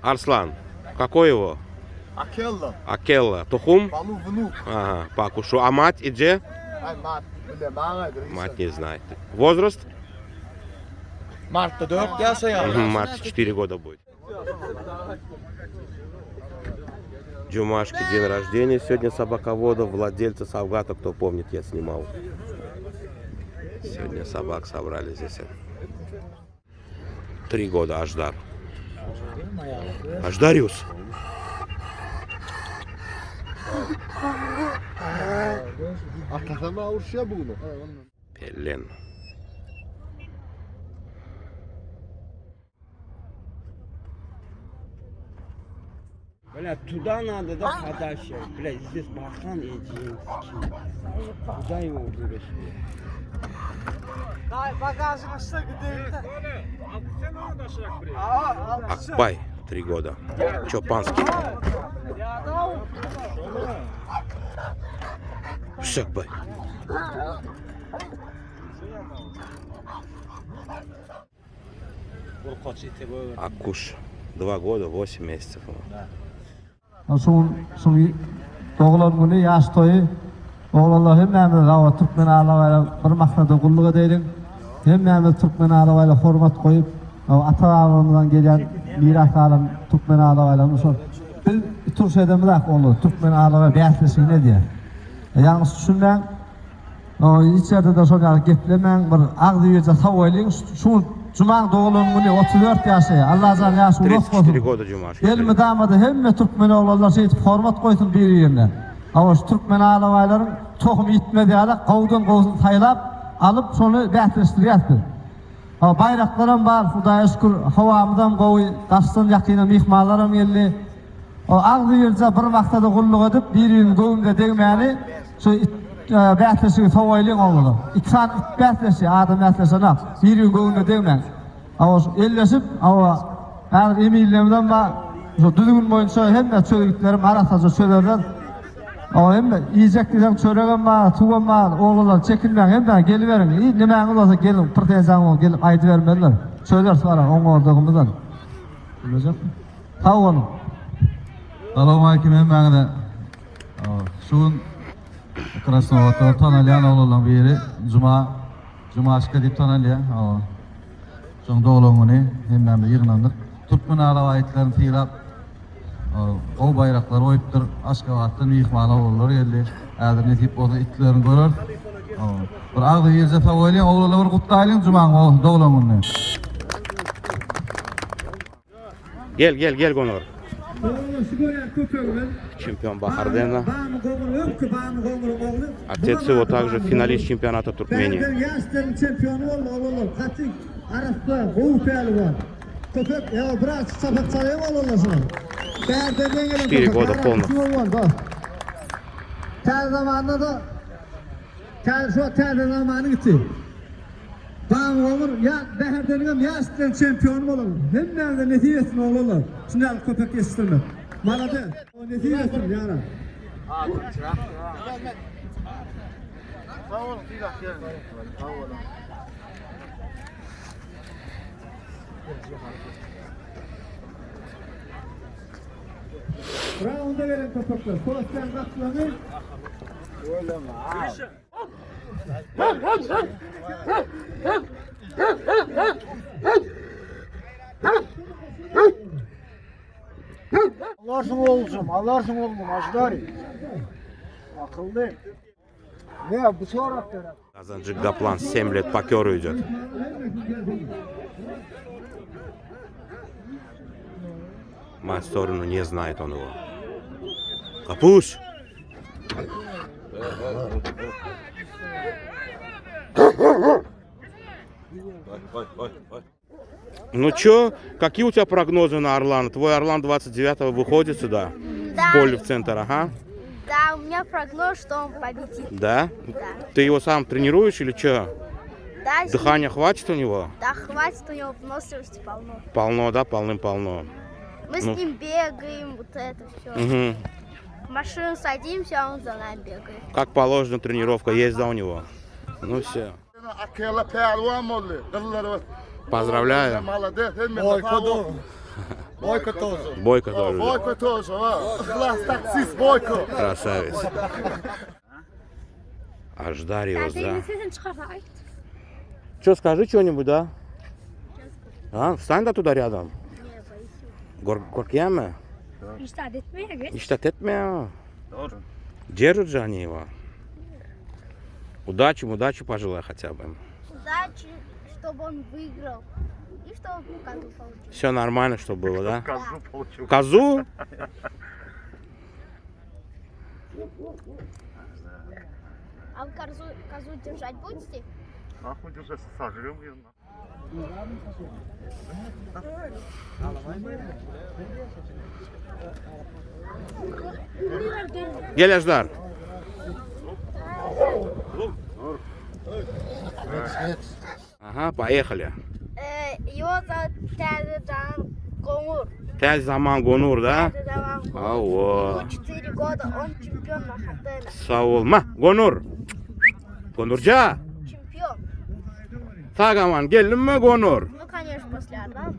Арслан. Какой его? Акелла. Акелла. Тухум? Балу внук. Ага, Пакушу. А мать и где? Мать не знает. Возраст? Mart'ta 4 yaşa ya. Март 4 года будет. Джумашки день рождения. Сегодня собаковода, владельца Савгата, кто помнит, я снимал. Сегодня собак собрали здесь. 3 года Аждар. Аждариус. Kafama vuruşa bunu. Пелен. Бля, туда надо, да, подальше. Бля, здесь бархан и джинсы. Куда его уберешь? Bagajını gidelim. Акбай. 3 года. Чопанский. Шакбай. Акуш. 2 года, 8 месяцев. Son doğulan günü yaş toyu oğlanlar hemmemiz hava Türkmen ağalarıyla bir maksada kulluk edelim. Hemmemiz Türkmen ağalarıyla hormat koyup ata ağalarından gelen miras alan Türkmen ağalarıyla biz Türk şeyden bırak olur. Türkmen ağalarıyla beğenmesi ne diye. Yalnız düşünmen içeride de sonra geplemen bir ağzıyıca savaylıyın. Şu Cuma'nın doğulan günü 34 yaşı. Allah azam yaşı ulak 34 olsun. года Cumашки. Elmi damadı hemme Türkmen oğlanlar şey format koysun bir yerine. Ama şu Türkmen ağalayların tohum itmedi ala kovdun saylap alıp sonra behtleştiriyordu. Bayraklarım var, Hudaya şükür havamdan koyu, taştan yakına mihmalarım geldi. Ağzı yerce bir vaktada kulluk edip bir yerin göğünde değmeyeni şu behtleşiği tavaylığın olmalı. İksan behtleşiği, adam behtleşiğine bir yerin göğünde değmeyen. Ama elleşip, eğer emilimden var, düzgün boyunca hem çölgitlerim arasında söylerler. Hem yiyeceklerim çöreğim var, tuğum var, oğullar çekilmeyen hem de geliverin. Ne meğen olsa gelin, pırtezan ol, gelip aydı vermeliler. Söyler sonra onun ordağımızdan. Bilecek mi? Sağ olun. Selamünaleyküm hem meğen de. Şun Krasnovat'ta tanılayan oğullar bir yeri. Cuma aşkı deyip tanılayan. Şun doğulağını hem meğen de yığınlandık. Türkmen ağla ayetlerini tiyirap. O bayraklar oyuptur, Aşkavat'tan mihmana oğulları geldi. Eğer netip olsa itlerini görür. Bir ağzı yerce tavaylayan oğulları bir kutlayalım Cuma'nın doğulanını. Gel Gonor. Чемпион Бахардена. Отец его также финалист чемпионата Туркмении. 4 года полных. Ter zamanında da şu ter zamanı gitti. Ben olur ya Beherden'im ya aslen şampiyonum olurum. Hem nerede neticesin oğlum. Şimdi al köpek yetiştirme. Maladı. O neticesin yarın. Sağ olun. Sağ olun. Round'a gelen köpekler. Kolasyan katlanır. Allah'ın oğlum, Ajdari. Akıllı. Ne bu soraklar? Казанжик Гаплан 7 лет по керу идет. Мать сторону не знает он его. Капуш! Ну чё, какие у тебя прогнозы на Орлана? Твой Орлан 29-го выходит сюда, Да. в поле в центр, ага? Да, у меня прогноз, что он победит. Да? Да. Ты его сам тренируешь или чё? Да, Дыхания хватит у него? да, хватит, у него выносливости полно. Полно, да? Полным-полно. Мы с ним бегаем, вот это все. Угу. В машину садимся, а он за нами бегает. Как положено, тренировка есть, да, у него? Ну все. Akela pehlivan oldu. Kızları var. Поздравляю. Молодец. Ой, кадо. Бойко тоже. Бойко тоже. Бойко тоже, а. Класс таксист Бойко. Красавец. Аждариус, да. Что, скажи что-нибудь, да? А, встань да туда рядом. Коркиями? İşte etmiyor. Тоже. Держат же они его. Удачи пожелай хотя бы. Удачи, чтобы он выиграл. И чтобы козу получил. Все нормально, чтобы было, да? Козу получил. Козу? А вы козу держать будете? Нахуй держать, сожрем ее. Gel Ajdar. Ага, поехали. Его зовут Тязаджан Конур. Тяж Заман Гонур, да? Тязаджан Конур. Ау. Ему 4 года, он чемпион Махатена. Savulma. Gonur. Gonurca. Чемпион. Tagaman geldin mi Gonur? Ну, конечно, после Адама.